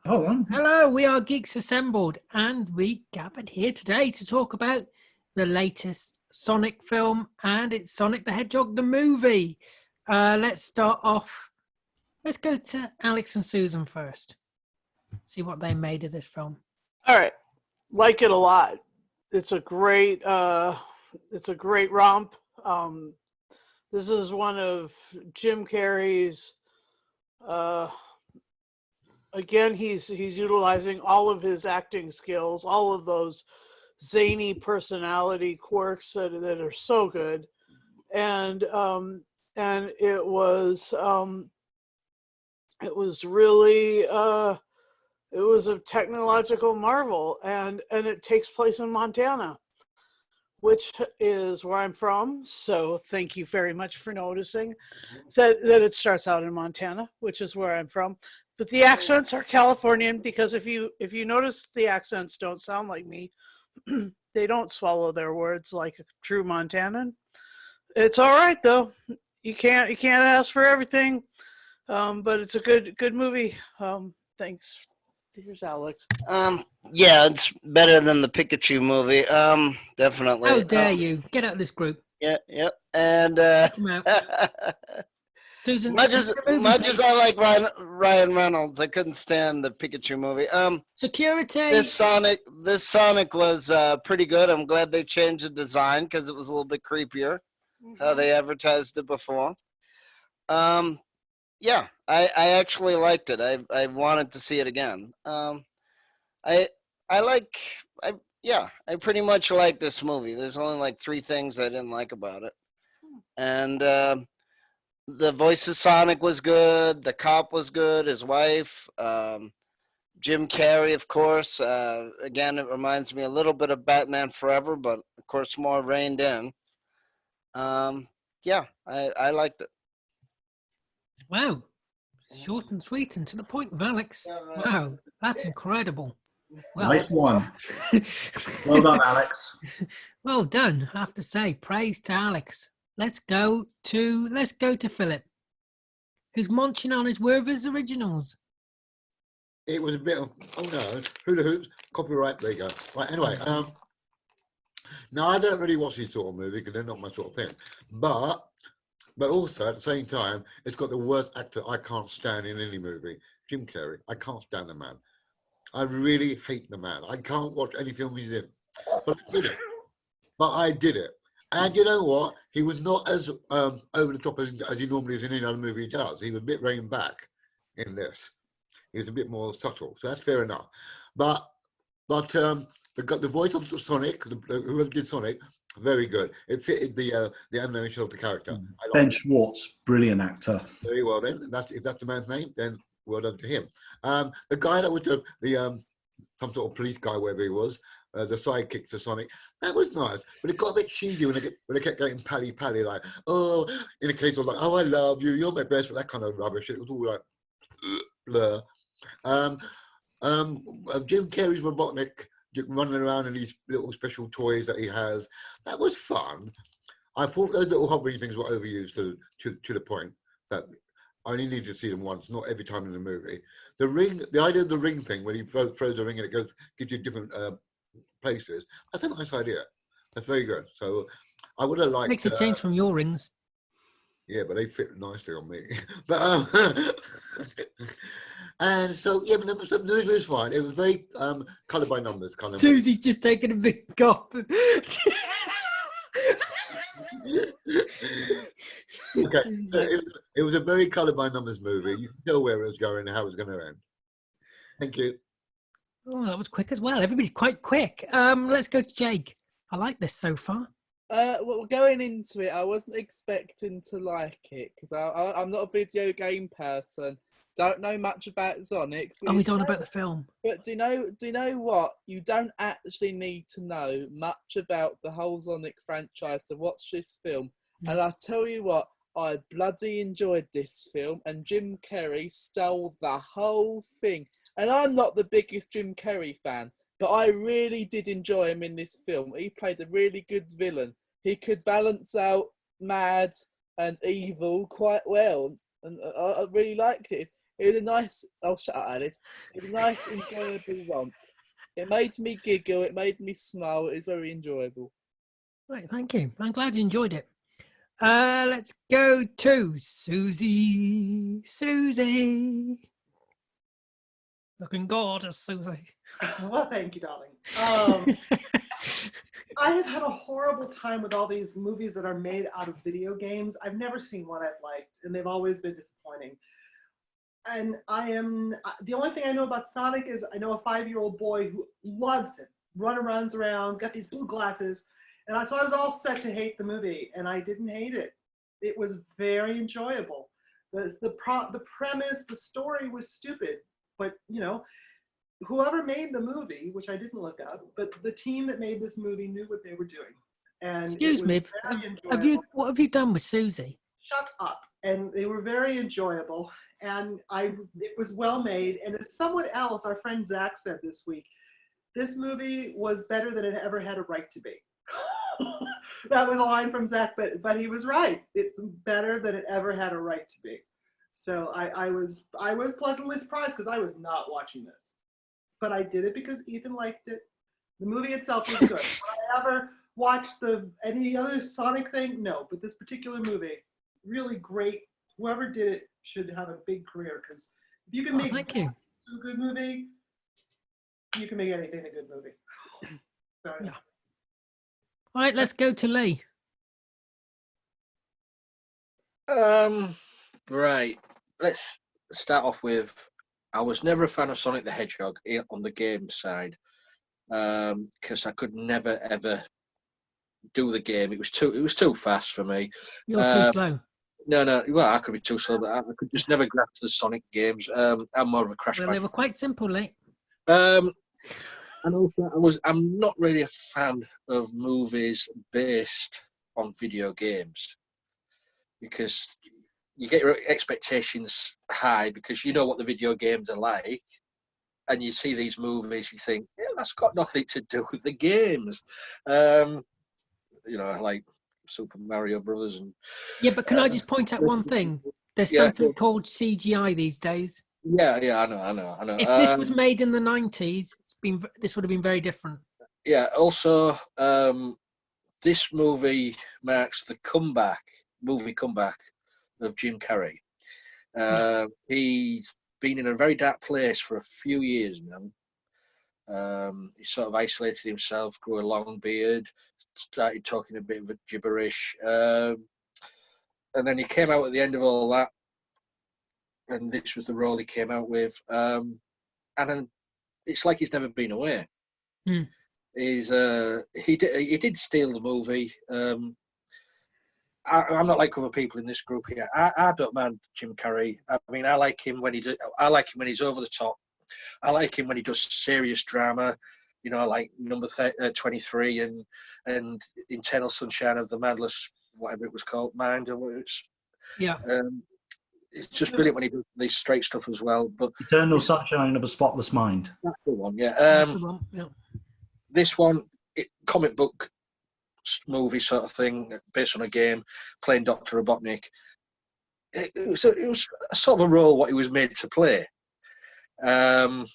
Hold on. Hello, we are Geeks Assembled, and we gathered here today to talk about the latest Sonic film, and it's Sonic the Hedgehog, the movie. Let's start off. Let's go to Alex and Susan first. See what they made of this film. All right, like it a lot. It's a great romp. This is one of Jim Carrey's. Again, he's utilizing all of his acting skills, all of those zany personality quirks that are so good, and it was really it was a technological marvel, and it takes place in Montana, which is where I'm from. So thank you very much for noticing that it starts out in Montana, which is where I'm from. But the accents are Californian, because if you notice, the accents don't sound like me. They don't swallow their words like a true Montanan. It's all right though. You can't ask for everything. But it's a good movie. Thanks. Here's Alex. Yeah, it's better than the Pikachu movie. Definitely. How dare you? Get out of this group. Yeah, yep. And Susan, much as I like Ryan Reynolds, I couldn't stand the Pikachu movie. Security. This Sonic was pretty good. I'm glad they changed the design because it was a little bit creepier how they advertised it before. Yeah, I actually liked it. I wanted to see it again. I pretty much like this movie. There's only like 3 things I didn't like about it. And the voice of Sonic was good. The cop was good. His wife, Jim Carrey, of course. Again, it reminds me a little bit of Batman Forever, but of course more reined in. Yeah, I liked it. Wow. Short and sweet and to the point with Alex. Wow, that's incredible. Well, Nice one. Well done, Alex. Well done, I have to say. Praise to Alex. Let's go to Philip, who's munching on his Werther's originals. It was a bit of, oh no, hula hoops, copyright, there you go. Right, anyway, now I don't really watch this sort of movie because they're not my sort of thing, but also at the same time, it's got the worst actor I can't stand in any movie, Jim Carrey. I can't stand the man. I really hate the man. I can't watch any film he's in, but I did it. And you know what? He was not as over the top as he normally is in any other movie he does. He was a bit reined back in this. He was a bit more subtle, so that's fair enough. But the voice of Sonic, whoever did Sonic, very good. It fitted the animation of the character. Ben Schwartz, brilliant actor. Very well then. If that's the man's name, then well done to him. The guy that was the some sort of police guy, wherever he was, the sidekick to Sonic, that was nice. But it got a bit cheesy when they kept getting pally, like, oh, in a case of like, oh, I love you, you're my best, that kind of rubbish. It was all like blur. Jim Carrey's Robotnik running around in these little special toys that he has, that was fun. I thought those little hovering things were overused to the point that I only need to see them once, not every time in the movie. The idea of the ring thing, when he throws the ring and it gives you different places, that's a nice idea. That's very good. So I would have liked... Makes a change from your rings. Yeah, but they fit nicely on me. But and so yeah, but the movie was fine. It was very coloured by numbers kind of. Susie's just taking a big gulp. Okay, so it was a very coloured by numbers movie. You can tell where it was going and how it was going to end. Thank you. Oh, that was quick as well. Everybody's quite quick. Let's go to Jake. I like this so far. Well, going into it, I wasn't expecting to like it because I'm not a video game person. Don't know much about Sonic. Oh, he's on about the film. But do you know what? You don't actually need to know much about the whole Sonic franchise to watch this film. And I tell you what, I bloody enjoyed this film, and Jim Carrey stole the whole thing. And I'm not the biggest Jim Carrey fan, but I really did enjoy him in this film. He played a really good villain. He could balance out mad and evil quite well, and I really liked it. It was a nice. Oh, shut up, Alice. It was a nice, enjoyable romp. It made me giggle. It made me smile. It was very enjoyable. Right, thank you. I'm glad you enjoyed it. Let's go to Susie. Susie. Looking gorgeous, Susie. Well, thank you, darling. I have had a horrible time with all these movies that are made out of video games. I've never seen one I've liked, and they've always been disappointing. And the only thing I know about Sonic is I know a 5-year-old boy who loves it, runs around, got these blue glasses. And so I was all set to hate the movie, and I didn't hate it. It was very enjoyable. The premise, the story was stupid, but whoever made the movie, which I didn't look up, but the team that made this movie knew what they were doing. And Excuse me, what have you done with Susie? Shut up. And they were very enjoyable, and it was well made. And as someone else, our friend Zach, said this week, this movie was better than it ever had a right to be. That was a line from Zach, but he was right. It's better than it ever had a right to be. So I was pleasantly surprised because I was not watching this, but I did it because Ethan liked it. The movie itself was good. Would I ever watch any other Sonic thing? No, but this particular movie, really great. Whoever did it should have a big career, because if you can make a good movie, you can make anything a good movie. So, yeah. All right, let's go to Lee. Right. Let's start off with, I was never a fan of Sonic the Hedgehog on the game side, because I could never ever do the game. It was too fast for me. You're too slow. No. Well, I could be too slow, but I could just never grasp the Sonic games. I'm more of a Crash. Well, they were quite simple, Lee. And also, I'm not really a fan of movies based on video games, because you get your expectations high because you know what the video games are like, and you see these movies, you think, yeah, that's got nothing to do with the games. Like Super Mario Brothers and. Yeah, but can I just point out one thing? There's something called CGI these days. Yeah, I know. If this was made in the 90s, this would have been very different. Yeah. Also, this movie marks the movie comeback of Jim Carrey. He's been in a very dark place for a few years now. He sort of isolated himself, grew a long beard, started talking a bit of a gibberish, and then he came out at the end of all that, and this was the role he came out with, and then it's like he's never been away. He did steal the movie. I'm not like other people in this group here. I don't mind Jim Carrey. I mean, I like him when he's over the top. I like him when he does serious drama. Like number 23 and Eternal Sunshine of the Madness, whatever it was called, Mind, or it's. Yeah. It's just brilliant when he does these straight stuff as well. But Eternal Sunshine of a Spotless Mind. That's the one, yeah. That's the one, yeah. This one, comic book movie sort of thing, based on a game, playing Dr. Robotnik. It was a sort of a role what he was made to play. And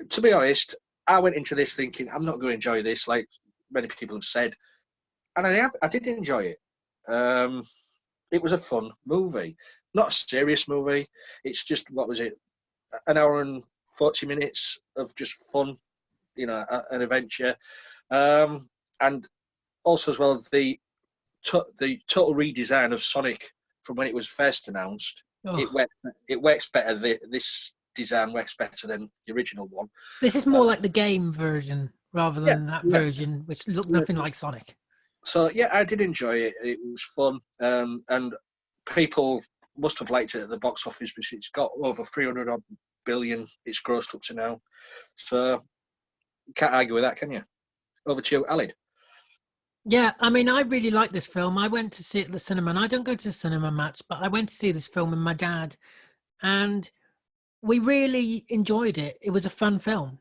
to be honest, I went into this thinking I'm not going to enjoy this, like many people have said, and I did enjoy it. It was a fun movie, not a serious movie. It's just, what was it, an hour and 40 minutes of just fun, an adventure, and also as well the total redesign of Sonic from when it was first announced. Oh. It works better. This design works better than the original one. This is more like the game version rather than that version, which looked nothing like Sonic. So yeah, I did enjoy it. It was fun, and people must have liked it at the box office because it's got over 300 odd billion it's grossed up to now. So you can't argue with that, can you? Over to you, Alid. Yeah, I mean, I really like this film. I went to see it at the cinema, and I don't go to the cinema much, but I went to see this film with my dad, and we really enjoyed it. It was a fun film,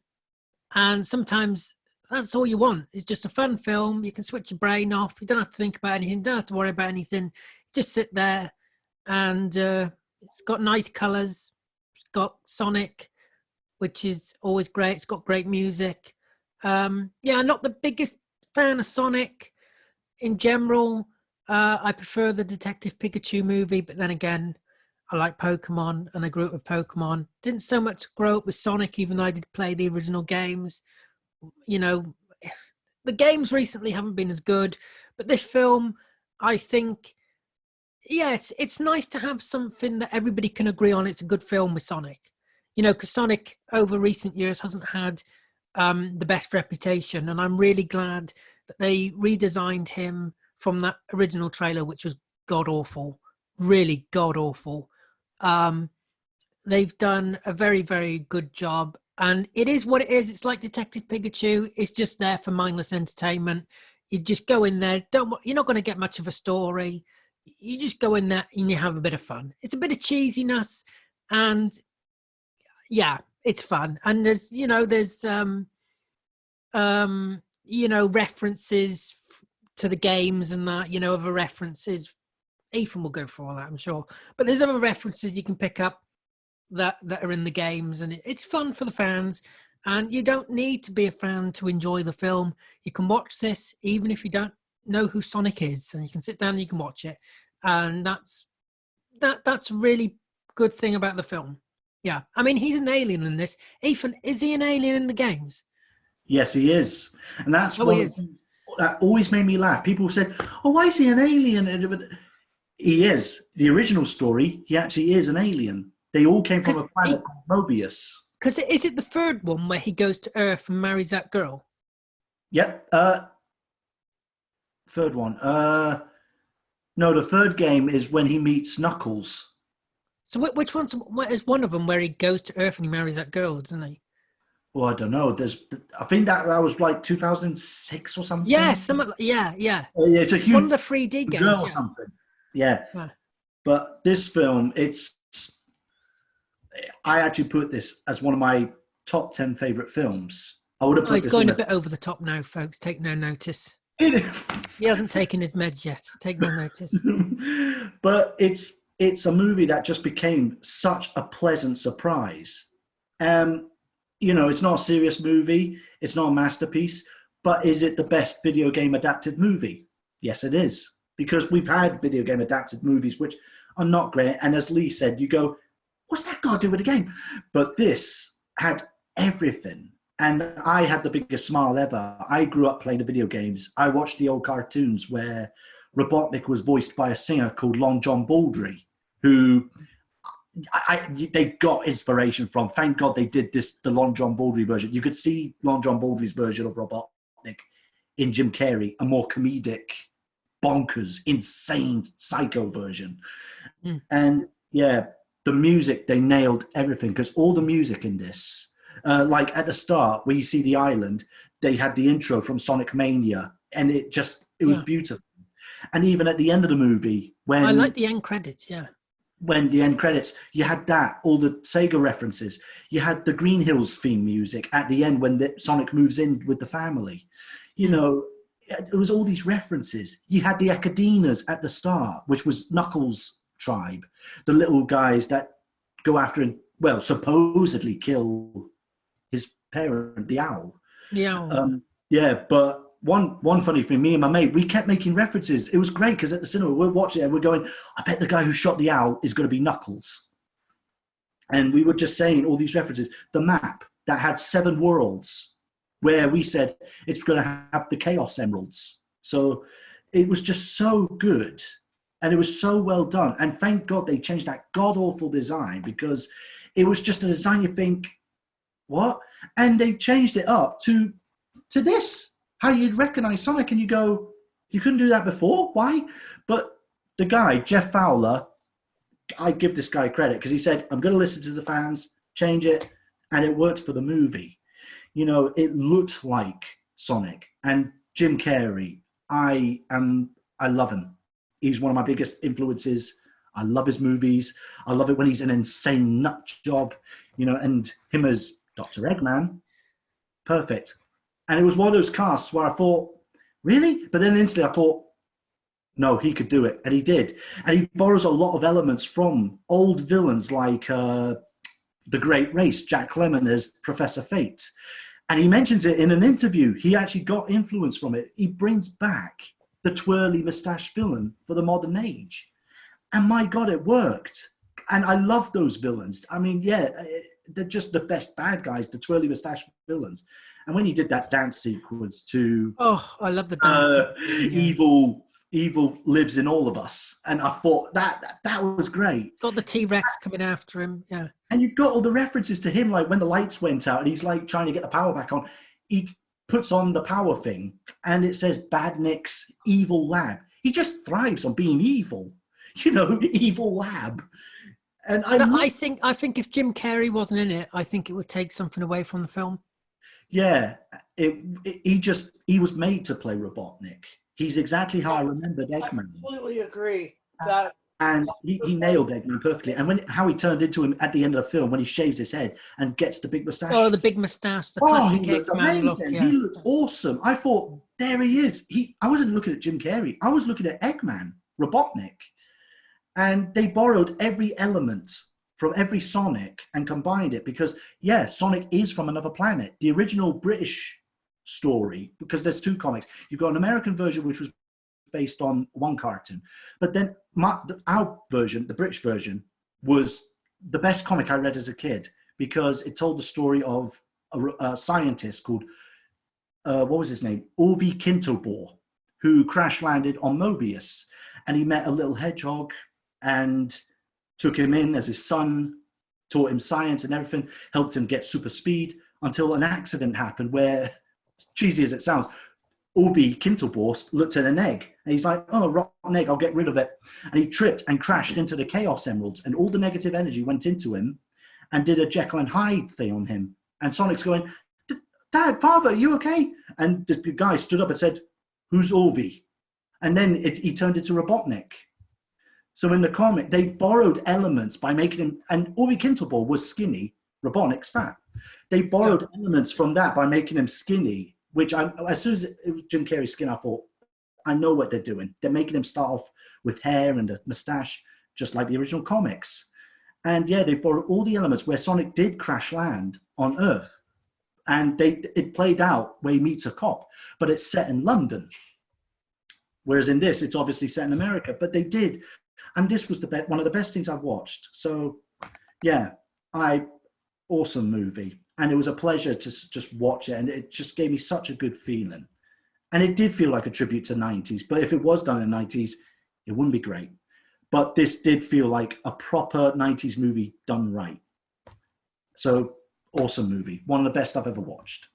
and sometimes that's all you want. It's just a fun film. You can switch your brain off. You don't have to think about anything. You don't have to worry about anything. Just sit there and It's got nice colours. It's got Sonic, which is always great. It's got great music. Yeah, not the biggest fan of Sonic in general. I prefer the Detective Pikachu movie, but then again, I like Pokemon and I grew up with Pokemon. Didn't so much grow up with Sonic, even though I did play the original games. You know, the games recently haven't been as good, but this film, I think, yeah, it's nice to have something that everybody can agree on. It's a good film with Sonic, you know, because Sonic over recent years hasn't had the best reputation, and I'm really glad that they redesigned him from that original trailer, which was god awful, really god awful. They've done a very, very good job, and it is what it is. It's like Detective Pikachu. It's just there for mindless entertainment. You just go in there. You're not going to get much of a story. You just go in there and you have a bit of fun. It's a bit of cheesiness, and yeah, it's fun. And there's references to the games and that, other references. Ethan will go for all that, I'm sure. But there's other references you can pick up that are in the games, and it's fun for the fans. And you don't need to be a fan to enjoy the film. You can watch this even if you don't know who Sonic is, and you can sit down and you can watch it. And that's a really good thing about the film. Yeah, I mean, he's an alien in this. Ethan, is he an alien in the games? Yes, he is. And that's Oh, one he of is. the things that always made me laugh. People said, oh, why is he an alien? He is. The original story, he actually is an alien. They all came from a planet called Mobius. Because is it the third one where he goes to Earth and marries that girl? Yep. Third one. No, the third game is when he meets Knuckles. So which one's is one of them where he goes to Earth and he marries that girl, doesn't he? Well, I don't know. I think that was like 2006 or something. Yeah, yeah. Yeah, it's a huge one of the 3D games. Or something. Yeah. Yeah. But this film, I actually put this as one of my top 10 favorite films. I would have put he's this going a bit over the top now, folks. Take no notice. He hasn't taken his meds yet. Take no notice. But it's a movie that just became such a pleasant surprise. It's not a serious movie. It's not a masterpiece. But is it the best video game adapted movie? Yes, it is. Because we've had video game adapted movies which are not great. And as Lee said, you go, what's that got to do with the game? But this had everything. And I had the biggest smile ever. I grew up playing the video games. I watched the old cartoons where Robotnik was voiced by a singer called Long John Baldry, who they got inspiration from. Thank God they did the Long John Baldry version. You could see Long John Baldry's version of Robotnik in Jim Carrey, a more comedic, bonkers, insane, psycho version. And yeah, the music, they nailed everything, because all the music in this, like at the start where you see the island, they had the intro from Sonic Mania, and it was beautiful. And even at the end of the movie, when I like the end credits, when the end credits, you had all the Sega references. You had the Green Hills theme music at the end when Sonic moves in with the family. It was all these references. You had the Echidnas at the start, which was Knuckles' tribe, the little guys that go after and, well, supposedly kill his parent, the owl. But one funny thing, me and my mate, we kept making references. It was great because at the cinema we're watching it and we're going, I bet the guy who shot the owl is going to be Knuckles. And we were just saying all these references. The map that had 7 worlds, where we said it's going to have the Chaos Emeralds. So it was just so good. And it was so well done. And thank God they changed that god-awful design, because it was just a design you think, what? And they changed it up to this. How you'd recognize Sonic and you go, you couldn't do that before? Why? But the guy, Jeff Fowler, I give this guy credit because he said, I'm going to listen to the fans, change it, and it worked for the movie. It looked like Sonic. And Jim Carrey, I love him. He's one of my biggest influences. I love his movies. I love it when he's an insane nut job, and him as Dr. Eggman, perfect. And it was one of those casts where I thought, really? But then instantly I thought, No, he could do it, and he did. And he borrows a lot of elements from old villains like The Great Race, Jack Lemmon as Professor Fate. And he mentions it in an interview. He actually got influence from it. He brings back the twirly mustache villain for the modern age. And my God, it worked. And I love those villains. I mean, yeah, they're just the best bad guys, the twirly mustache villains. And when he did that dance sequence to Oh, I love the dance. Evil lives in all of us, and I thought that was great. Got the T-Rex coming after him. Yeah. And you've got all the references to him, like when the lights went out and he's like trying to get the power back on. He puts on the power thing and it says Badnick's evil lab. He just thrives on being evil, evil lab. And I think if Jim Carrey wasn't in it, I think it would take something away from the film. Yeah, he was made to play Robotnik. He's exactly how I remembered Eggman. I completely agree. And he nailed Eggman perfectly. And how he turned into him at the end of the film, when he shaves his head and gets the big mustache. Oh, the big mustache, the classic he looks Eggman amazing. look. Yeah. He looks awesome. I thought, there he is. I wasn't looking at Jim Carrey. I was looking at Eggman, Robotnik. And they borrowed every element from every Sonic and combined it because, yeah, Sonic is from another planet. The original British story, because there's two comics. You've got an American version, which was based on one cartoon. But then our version, the British version, was the best comic I read as a kid because it told the story of a scientist called, what was his name? Orvie Kintobor, who crash landed on Mobius. And he met a little hedgehog and took him in as his son, taught him science and everything, helped him get super speed until an accident happened where, cheesy as it sounds, Orvie Kintobor looked at an egg and he's like, oh, a rotten egg, I'll get rid of it. And he tripped and crashed into the Chaos Emeralds and all the negative energy went into him and did a Jekyll and Hyde thing on him. And Sonic's going, Dad, Father, are you okay? And this guy stood up and said, who's Orvie? And then he turned into Robotnik. So in the comic, they borrowed elements by making him, and Orvie Kintobor was skinny, Robotnik's fat. They borrowed elements from that by making him skinny, which as soon as it was Jim Carrey's skin, I thought, I know what they're doing. They're making him start off with hair and a mustache, just like the original comics. And yeah, they borrowed all the elements where Sonic did crash land on Earth. And it played out where he meets a cop, but it's set in London. Whereas in this, it's obviously set in America, but they did. And this was one of the best things I've watched. So yeah, awesome movie. And it was a pleasure to just watch it. And it just gave me such a good feeling. And it did feel like a tribute to the 90s. But if it was done in the 90s, it wouldn't be great. But this did feel like a proper 90s movie done right. So awesome movie. One of the best I've ever watched.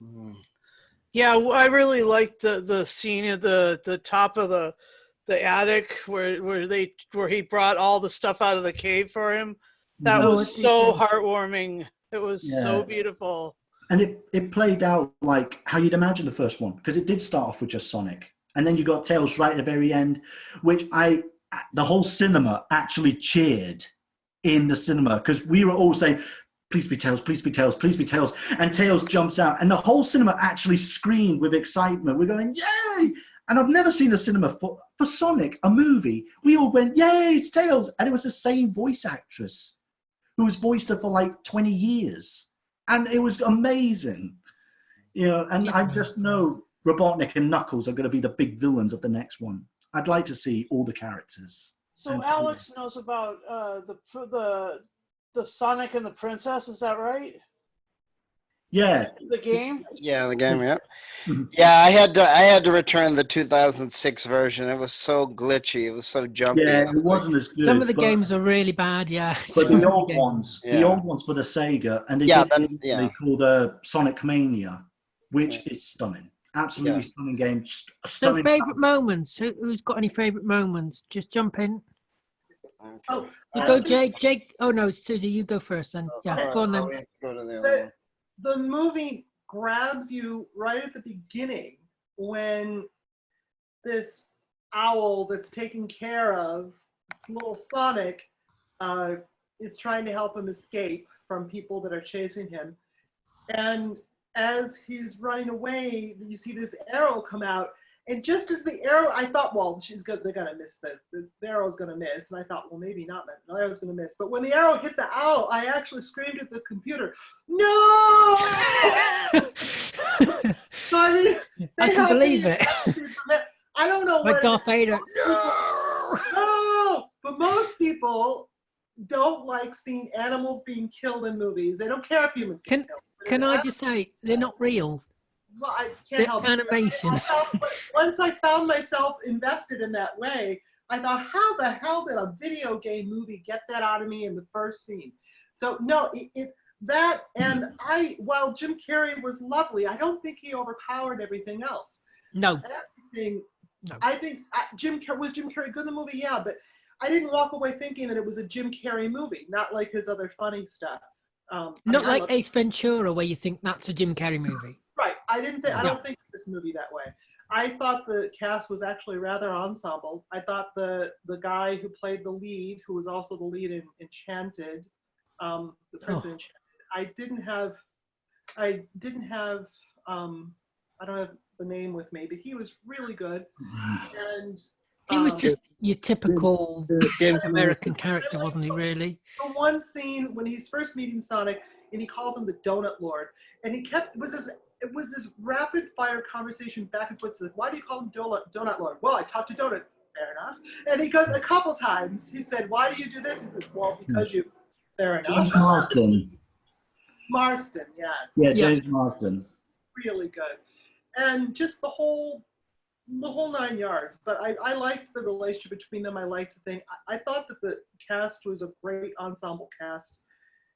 Yeah, I really liked the scene at the top of the attic where he brought all the stuff out of the cave for him. That was so heartwarming. It was so beautiful. And it played out like how you'd imagine the first one, because it did start off with just Sonic. And then you got Tails right at the very end, which the whole cinema actually cheered in the cinema, because we were all saying, please be Tails, please be Tails, please be Tails. And Tails jumps out and the whole cinema actually screamed with excitement. We're going, yay! And I've never seen a cinema for Sonic, a movie. We all went, yay, it's Tails. And it was the same voice actress who has voiced her for like 20 years. And it was amazing. And I just know Robotnik and Knuckles are going to be the big villains of the next one. I'd like to see all the characters. So Alex knows about the Sonic and the Princess, is that right? Yeah. The game? Yeah, the game, yeah. Yeah, I had to return the 2006 version. It was so glitchy. It was so jumpy. Yeah, it wasn't as good. Some of the games are really bad, yeah. But the old ones, the old ones for the Sega, and they called Sonic Mania, which is stunning. Absolutely stunning game. Stunning. So favourite moments? Who's got any favourite moments? Just jump in. Okay. Oh, You go, Jake. Jake. Oh no, Susie, you go first then. Yeah, go on then. We have to go to the other one. the movie grabs you right at the beginning when this owl that's taking care of this little Sonic is trying to help him escape from people that are chasing him. And as he's running away, you see this arrow come out, And just as the arrow, I thought, well, they're gonna miss this. The arrow's gonna miss, and I thought, well, maybe not. The arrow's gonna miss. But when the arrow hit the owl, I actually screamed at the computer, "No!" So I mean, I can believe it. I don't know Like what. Darth Vader. No. No, but most people don't like seeing animals being killed in movies. They don't care if humans get killed. Can I just say they're not real? Well, I can't The help it. animation. Once I found myself invested in that way, I thought, how the hell did a video game movie get that out of me in the first scene? So no, that, and while Jim Carrey was lovely, I don't think he overpowered everything else. No. Everything, No. I think Jim Carrey good in the movie? Yeah, but I didn't walk away thinking that it was a Jim Carrey movie, not like his other funny stuff. Not like Ace Ventura, where you think that's a Jim Carrey movie. Right. I don't think of this movie that way. I thought the cast was actually rather ensemble. I thought the guy who played the lead, who was also the lead in Enchanted, the Prince of Enchanted, I don't have the name with me, but he was really good. And He was just your typical American character, wasn't he, really? the one scene when he's first meeting Sonic and he calls him the Donut Lord, and it was this rapid fire conversation back and forth. Why do you call him Donut Lord? Well, I talk to donuts. Fair enough. And he goes a couple times. He said, "Why do you do this?" He said, "Well, because you." Fair enough. James Marsden. Marsden, yes. Yeah, James Marsden. Really good, and just the whole 9 yards. But I liked the relationship between them. I liked the thing. I thought that the cast was a great ensemble cast,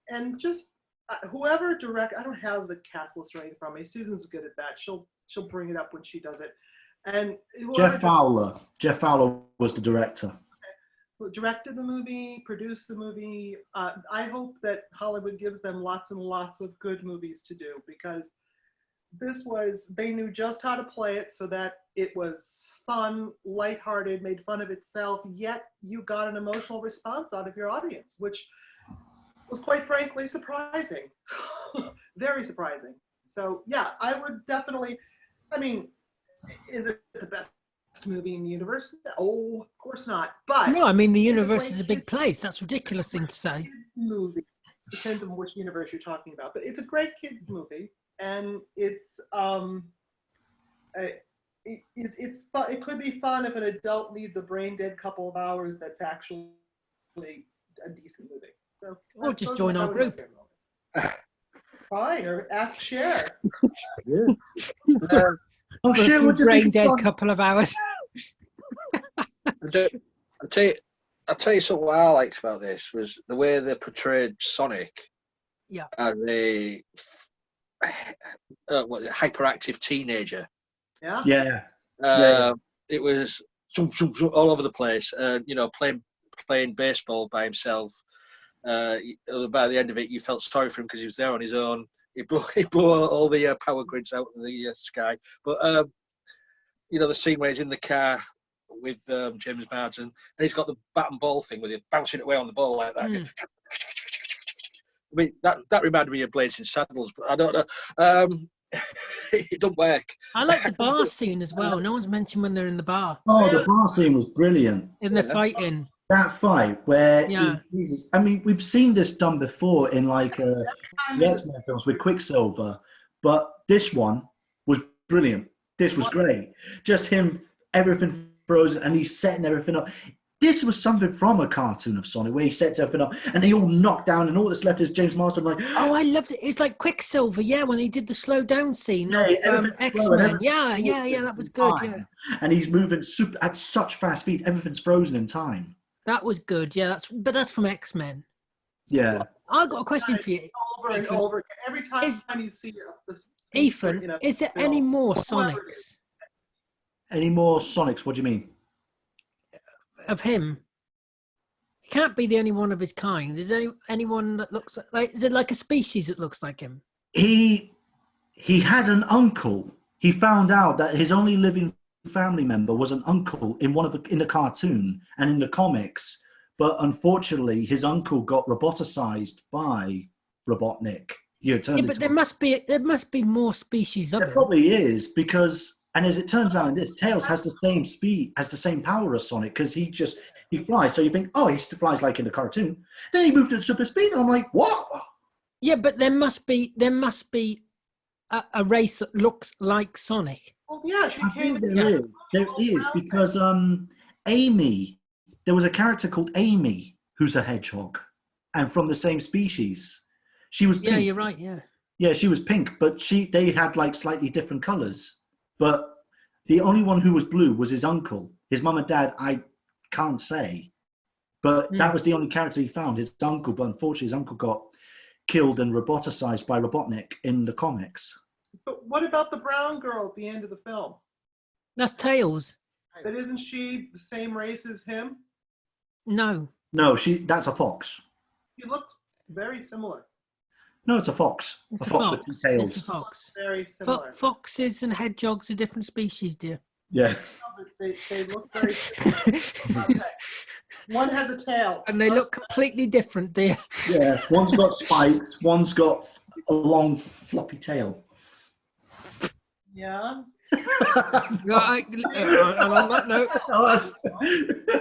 and just whoever I don't have the cast list right in front of me. Susan's good at that. She'll bring it up when she does it. And Jeff Fowler. Jeff Fowler was the director. Who directed the movie, produced the movie. I hope that Hollywood gives them lots and lots of good movies to do, because they knew just how to play it so that it was fun, lighthearted, made fun of itself, yet you got an emotional response out of your audience, which was quite frankly surprising. Very surprising. So yeah, I would definitely, is it the best movie in the universe? Oh, of course not. But no, I mean, the universe is a big place. That's a ridiculous thing to say. Movie. Depends on which universe you're talking about. But it's a great kids movie, and it's it could be fun if an adult needs a brain dead couple of hours. That's actually a decent movie. So, or just join our group. Fine, or ask Cher. Oh, Cher, what brain dead couple of hours. I'll tell you something I liked about this was the way they portrayed Sonic as a hyperactive teenager. Yeah. It was all over the place. Playing baseball by himself. By the end of it, you felt sorry for him because he was there on his own. He blew all the power grids out of the sky. But the scene where he's in the car with James Marsden, and he's got the bat and ball thing with him bouncing away on the ball like that. I mean, that reminded me of Blazing Saddles, but I don't know. It don't work. I like the bar scene as well. No one's mentioned when they're in the bar. Oh, the bar scene was brilliant. In the fighting. That fight where we've seen this done before in like the X-Men films with Quicksilver, but this one was brilliant. This was great. Just him, everything frozen, and he's setting everything up. This was something from a cartoon of Sonic where he sets everything up and they all knock down and all that's left is James Marsden like, oh, I loved it. It's like Quicksilver, when he did the slow down scene of X-Men. That was good. Yeah. And he's moving at such fast speed, everything's frozen in time. That was good, that's from X-Men. Yeah. I got a question for you. Over and over. Every time you see this, Ethan, is there any more Sonics? Any more Sonics? What do you mean? Of him? He can't be the only one of his kind. Is there anyone that looks like? Is it like a species that looks like him? He had an uncle. He found out that his only living family member was an uncle in the cartoon and in the comics, but unfortunately his uncle got roboticized by Robotnik. But there must be more species of there him. probably is, because And as it turns out in this, Tails has the same speed, has the same power as Sonic, because he flies. So you think, oh, he flies like in the cartoon. Then he moved at super speed, and I'm like, what? Yeah, but there must be a race that looks like Sonic. Well, yeah, she I came. think there is because Amy, there was a character called Amy who's a hedgehog, and from the same species. She was pink. Yeah, you're right. Yeah. Yeah, she was pink, but they had like slightly different colors. But the only one who was blue was his uncle. His mum and dad, I can't say, but that was the only character he found, his uncle. But unfortunately, his uncle got killed and roboticized by Robotnik in the comics. But what about the brown girl at the end of the film? That's Tails. But isn't she the same race as him? No. No, that's a fox. She looked very similar. No, it's a fox. It's a fox with two tails. It's a fox. Very similar. Foxes and hedgehogs are different species, dear. Yeah. They look very similar. Okay. One has a tail. And they look completely different, dear. Yeah, one's got spikes, one's got a long floppy tail. Yeah. Right, and on that note, I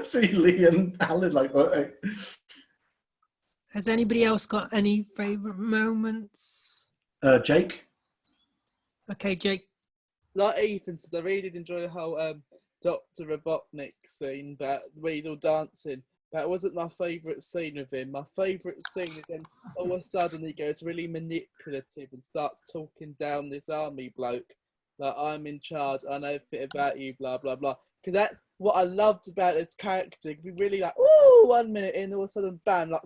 see Lee and Alan like, what? has anybody else got any favourite moments? Jake? Okay, Jake. Like Ethan said, I really did enjoy the whole Dr. Robotnik scene, but where he's all dancing. That wasn't my favourite scene of him. My favourite scene is when all of a sudden he goes really manipulative and starts talking down this army bloke. Like, I'm in charge, I know everything about you, blah, blah, blah. Because that's what I loved about this character. He could be really like, ooh, 1 minute in, all of a sudden, bam, like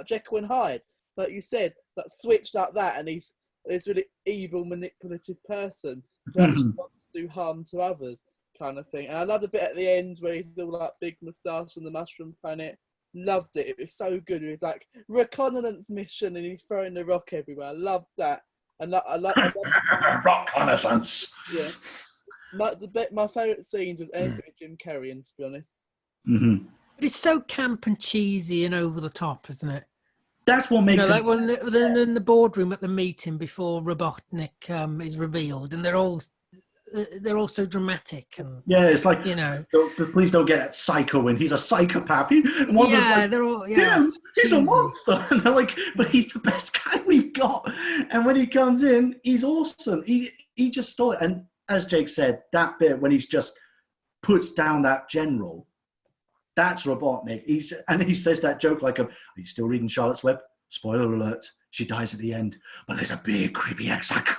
Jekyll and Hyde. Like you said, like switched like that, and he's this really evil, manipulative person who actually wants to do harm to others, kind of thing. And I love the bit at the end where he's all like big moustache on the mushroom planet. Loved it. It was so good. It was like reconnaissance mission, and he's throwing the rock everywhere. I loved that. And I love reconnaissance. Yeah. My favourite scenes was anything with Jim Carrey, and to be honest. Mm-hmm. But it's so camp and cheesy and over the top, isn't it? That's what makes it. Like when they're in the boardroom at the meeting before Robotnik is revealed, and they're all so dramatic. And yeah, it's like, please don't get that psycho in. He's a psychopath. They're all he's a monster. And they're like, but he's the best guy we've got. And when he comes in, he's awesome. He just started. And as Jake said, that bit when he's just puts down that general, that's Robotnik. And he says that joke like, are you still reading Charlotte's Web? Spoiler alert, she dies at the end, but there's a big creepy egg sack.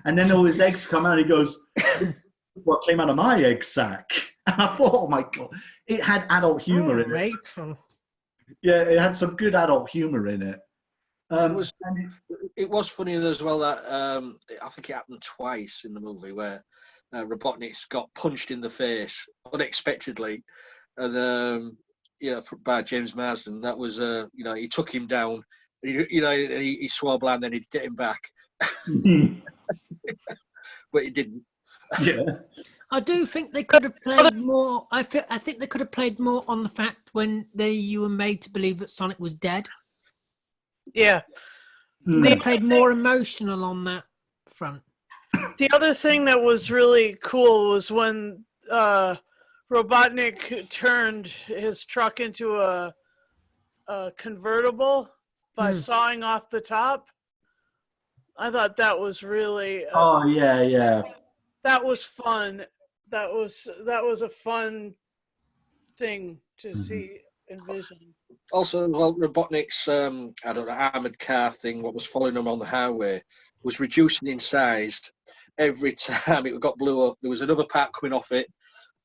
And then all his eggs come out and he goes, what came out of my egg sack? And I thought, oh my God, it had adult humor in it. Yeah, it had some good adult humor in it. It was funny as well that I think it happened twice in the movie where Robotnik's got punched in the face unexpectedly, and by James Marsden. That was he took him down. He swore blind, then he'd get him back, but he didn't. Yeah. I do think they could have played more. I think they could have played more on the fact when you were made to believe that Sonic was dead. Yeah. They played more emotional on that front. The other thing that was really cool was when Robotnik turned his truck into a convertible by sawing off the top. I thought that was really that was fun. That was a fun thing to see and vision. Also, Robotnik's armored car thing, what was following him on the highway, was reducing in size every time it got blew up. There was another part coming off it,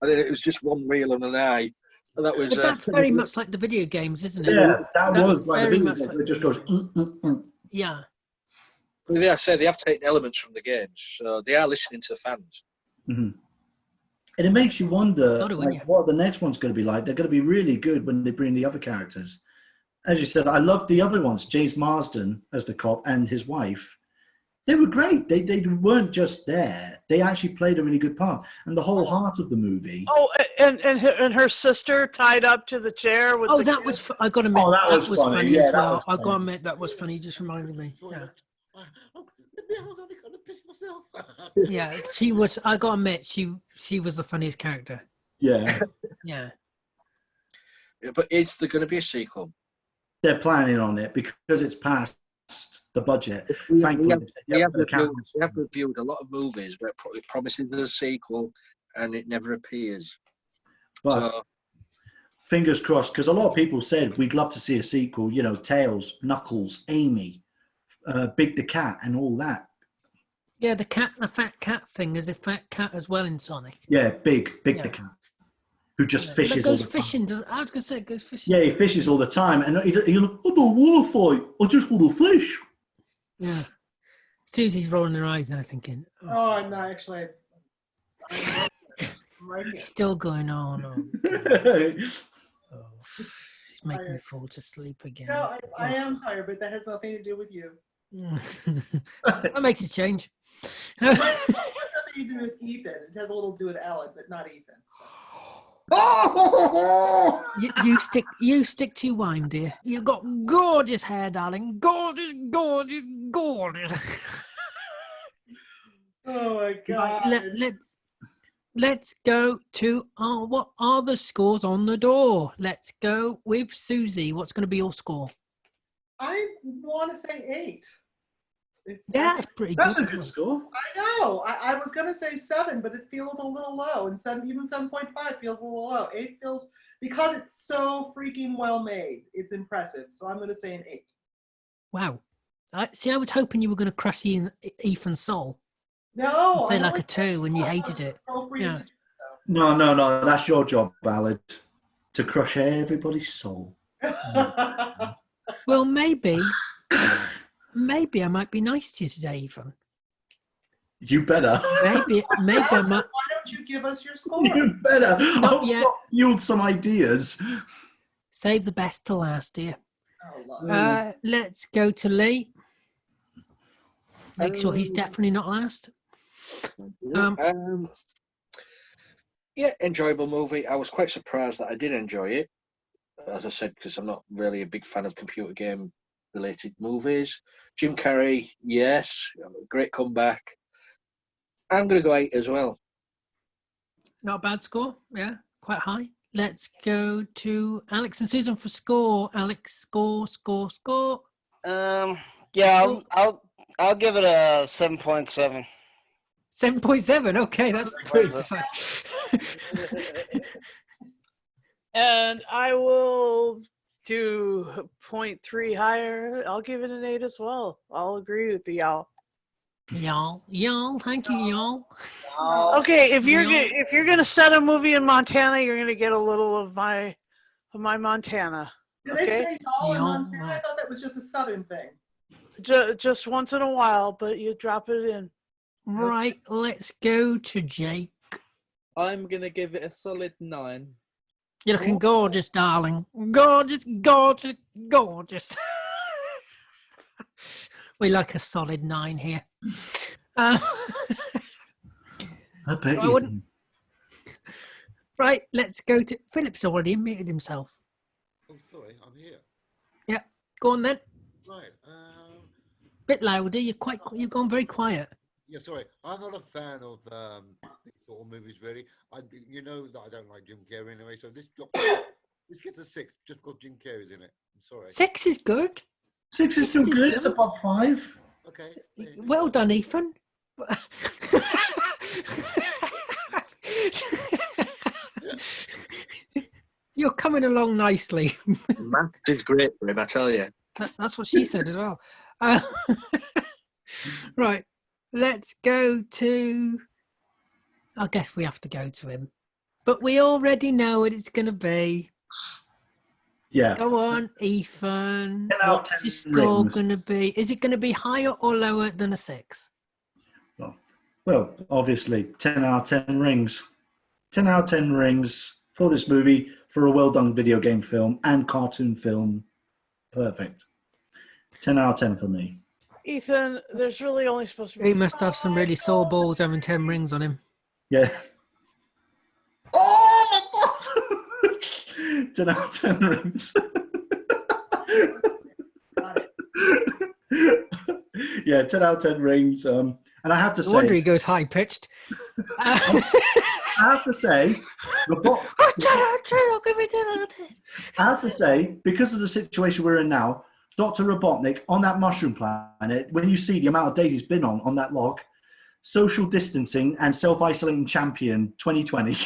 and then it was just one wheel and an eye. And that was. But that's very much like the video games, isn't it? Yeah, that was like the video games. It just goes. Yeah. Well, I say they have taken elements from the games, so they are listening to the fans. Mm-hmm. And it makes you wonder what the next one's going to be like. They're going to be really good when they bring the other characters. As you said, I loved the other ones. James Marsden as the cop and his wife. They were great. They weren't just there. They actually played a really good part. And the whole heart of the movie. Oh, and her sister tied up to the chair with. Oh, that was. I got to admit, that was funny as well. I got to admit, that was funny. You just reminded me. Yeah. enough. Yeah, she was. I gotta admit, she was the funniest character. Yeah, Yeah. But is there going to be a sequel? they're planning on it because it's past the budget. We Thankfully, have, we, have the reviewed, cameras- we have reviewed a lot of movies where it promises a sequel and it never appears. but So, fingers crossed, because a lot of people said we'd love to see a sequel. You know, Tails, Knuckles, Amy, Big the Cat, and all that. Yeah, the fat cat thing is a fat cat as well in Sonic. Yeah, Big Yeah. the Cat, who just Yeah. fishes. But it goes all the fishing. Time. I was gonna say it goes fishing. Yeah, he fishes all the time, and he's like, I don't want to fight. I just want to fish. Yeah. Susie's rolling her eyes now, thinking, Oh, I'm not actually. I'm right here. it's still going on. Oh, she's making me Tired. fall to sleep again. No, I am tired, but that has nothing to do with you. That makes a change. It has nothing to do with Ethan. It has a little to do with Alan, but not Ethan. you stick to your wine, dear. You've got gorgeous hair, darling. Gorgeous, gorgeous, gorgeous. Oh my God. Right, let's go to what are the scores on the door? Let's go with Susie. What's going to be your score? I want to say 8. Yeah, that's pretty That's good. a good score. I know. I was going to say 7, but it feels a little low. And even 7.5 feels a little low. 8 feels, because it's so freaking well made, it's impressive. So I'm going to say an 8. Wow. I was hoping you were going to crush Ethan's soul. No. Say I'm like only a 2 when you saying hated it. appropriate Yeah. to do so. No. That's your job, Ballard. To crush everybody's soul. Well, maybe I might be nice to you today, Ethan. You better. Maybe I might. Why don't you give us your score? You better. Not I've yet. got fueled some ideas. Save the best to last, dear. Oh, love. Let's go to Lee. Make sure he's definitely not last. Yeah, enjoyable movie. I was quite surprised that I did enjoy it. As I said, because I'm not really a big fan of computer game related movies. Jim Carrey, yes, great comeback. I'm going to go 8 as well. Not a bad score. Yeah, quite high. Let's go to Alex and Susan for score. Alex, score. Yeah, I'll give it a 7.7. 7.7. Okay, that's pretty precise. And I will do 0.3 higher. I'll give it an 8 as well. I'll agree with the y'all. Y'all, thank you, y'all. Okay, if Y'all. you're gonna set a movie in Montana, you're gonna get a little of my Montana. Did they Okay, say y'all in Y'all, Montana? I thought that was just a southern thing. just once in a while, but you drop it in. Right, let's go to Jake. I'm going to give it a solid 9. You're looking gorgeous, darling. Gorgeous. We like a solid 9 here. I bet I you wouldn't- do. Right, let's go to Philip's already muted himself. Oh, sorry, I'm here. Go on then. Right. Bit louder. You've gone very quiet. Yeah, sorry. I'm not a fan of these sort of movies, really. You know that I don't like Jim Carrey anyway, so this gets a 6 just because Jim Carrey's in it. I'm sorry. 6 is good. 6 is still good. It's above 5. Okay. Well done, Ethan. You're coming along nicely. Math is great for him, I tell you. That's what she said as well. Right, let's go to. I guess we have to go to him, but we already know what it's going to be. Yeah. Go on, Ethan. 10 out of What's 10 your score rings. going to be? Is it going to be higher or lower than a 6? Well, obviously, 10 out of 10 rings. 10 out of 10 rings for this movie, for a well-done video game film and cartoon film. Perfect. 10 out of 10 for me. Ethan, there's really only supposed to be. He must have some really sore balls having 10 rings on him. Yeah. Oh, my God! 10 out of 10 rings. Yeah, 10 out of 10 rings. And I have to No wonder he say, goes high pitched. I have to say, I have to say, because of the situation we're in now, Dr. Robotnik on that mushroom planet, when you see the amount of days he's been on that log, social distancing and self-isolating champion 2020.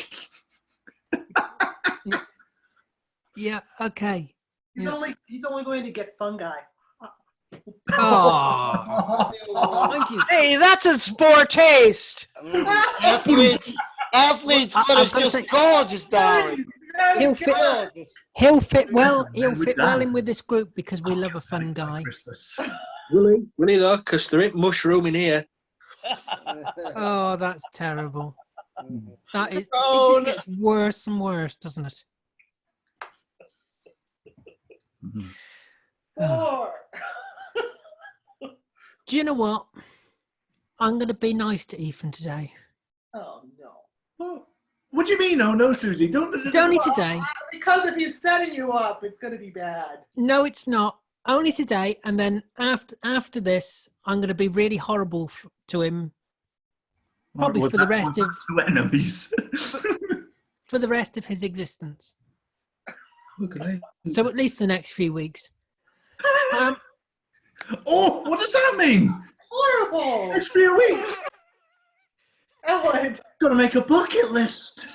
Yeah, okay. He's Yeah. only going to get fungi. Oh, mind you, Hey, that's in poor taste. Athlete's foot I've is got to just say- gorgeous, darling. he'll fit. Gorgeous. He'll fit well. Listen, He'll man, we're fit well done. in with this group because we love a fun guy. Christmas. Will he though? Because there ain't mushroom in here. Oh, that's terrible. That is. Oh, It just gets worse and worse, doesn't it? Mhm. Oh. Do you know what? I'm going to be nice to Ethan today. Oh no. Oh, what do you mean? Oh no, Susie, don't. Only today. Because if he's setting you up, it's going to be bad. No, it's not. Only today, and then after this, I'm going to be really horrible to him. Probably Was for the that rest one of two enemies. for the rest of his existence. Okay. So at least the next few weeks. Oh, what does that mean? Horrible. Next few weeks. Ellen. Got to make a bucket list.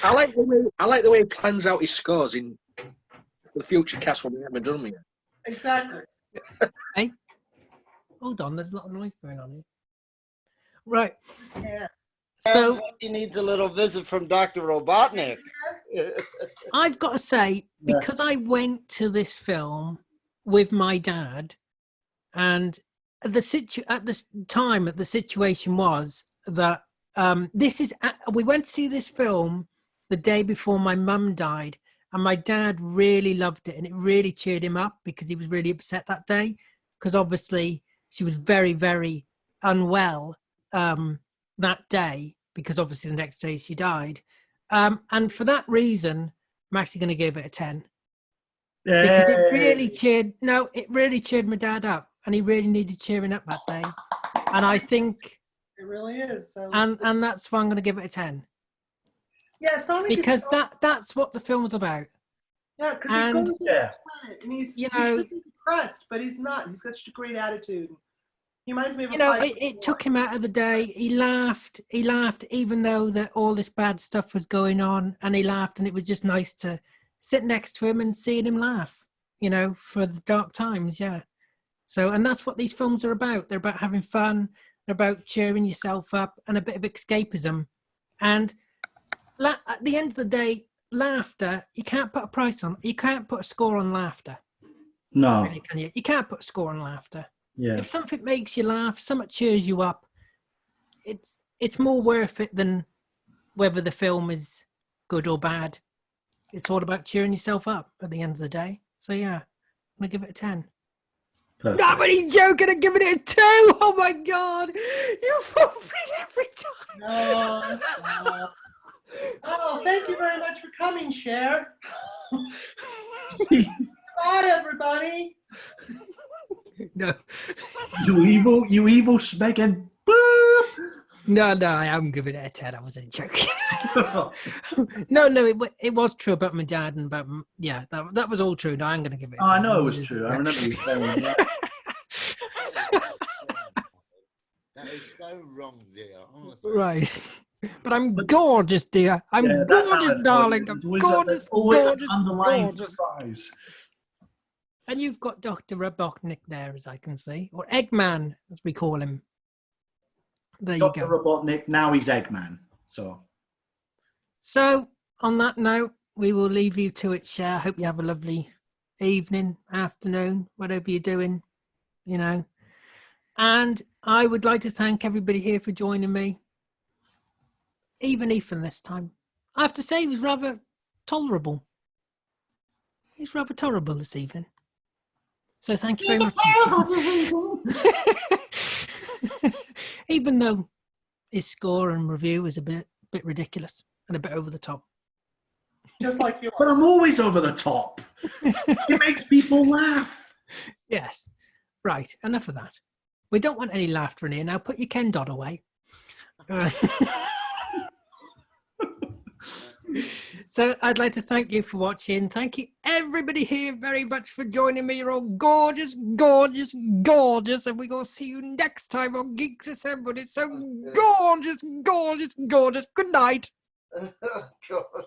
I like the way he plans out his scores in the future cast when we haven't done them yet. Exactly. Hey, hold on. There's a lot of noise going on here. Right. Yeah. So Sounds like he needs a little visit from Dr. Robotnik. I've got to say, because I went to this film with my dad, and at the time, the situation was that we went to see this film the day before my mum died, and my dad really loved it, and it really cheered him up because he was really upset that day because obviously she was very, very unwell that day because obviously the next day she died. And for that reason, I'm actually going to give it a 10 because it really cheered my dad up, and he really needed cheering up that day. And I think It really is. So. and that's why I'm going to give it a 10 Yeah, Sonic because is so, that's what the film's about. Yeah, because and- he goes to this planet and he's you he know- should be depressed, but he's not. He's got such a great attitude. He reminds me of You a know, five- it took him out of the day. He laughed even though that all this bad stuff was going on, and he laughed, and it was just nice to sit next to him and seeing him laugh, you know, for the dark times. Yeah. So, and that's what these films are about. They're about having fun. They're about cheering yourself up and a bit of escapism. And at the end of the day, laughter, you can't put a price on. You can't put a score on laughter. No. Really, can you? You can't put a score on laughter. Yeah. If something makes you laugh, something cheers you up, it's more worth it than whether the film is good or bad. It's all about cheering yourself up at the end of the day. So yeah, I'm gonna give it a 10. Perfect. Not really joking. I'm giving it a 2. Oh my god, you fall for it every time. No. Oh, thank you very much for coming, Cher. Bye, everybody. No, You evil Smegan. Boop. no, I am giving it a 10. I wasn't joking. No, it was true about my dad and about that was all true. No, I'm gonna give it a 10. Oh, I know it was true. I remember you saying that. That is so wrong, dear. Honestly. Right. But I'm gorgeous, dear. I'm Yeah, that's how gorgeous, it darling. was. I'm There's gorgeous, always gorgeous, an underlying gorgeous. surprise. And you've got Dr. Robotnik there, as I can see. Or Eggman, as we call him. There you Dr. go. Robotnik, now he's Eggman. So, on that note, we will leave you to it, Cher. Hope you have a lovely evening, afternoon, whatever you're doing, you know. And I would like to thank everybody here for joining me. Even Ethan this time. I have to say, he was rather tolerable. He's rather tolerable this evening. So thank you very much. Even though his score and review is a bit ridiculous and a bit over the top. Just like you. But I'm always over the top. It makes people laugh. Yes. Right. Enough of that. We don't want any laughter in here. Now put your Ken Dodd away. So I'd like to thank you for watching. Thank you everybody here very much for joining me. You're all gorgeous, gorgeous, gorgeous. And we're going to see you next time on Geeks Assembled. It's so gorgeous, gorgeous, gorgeous. Good night. God.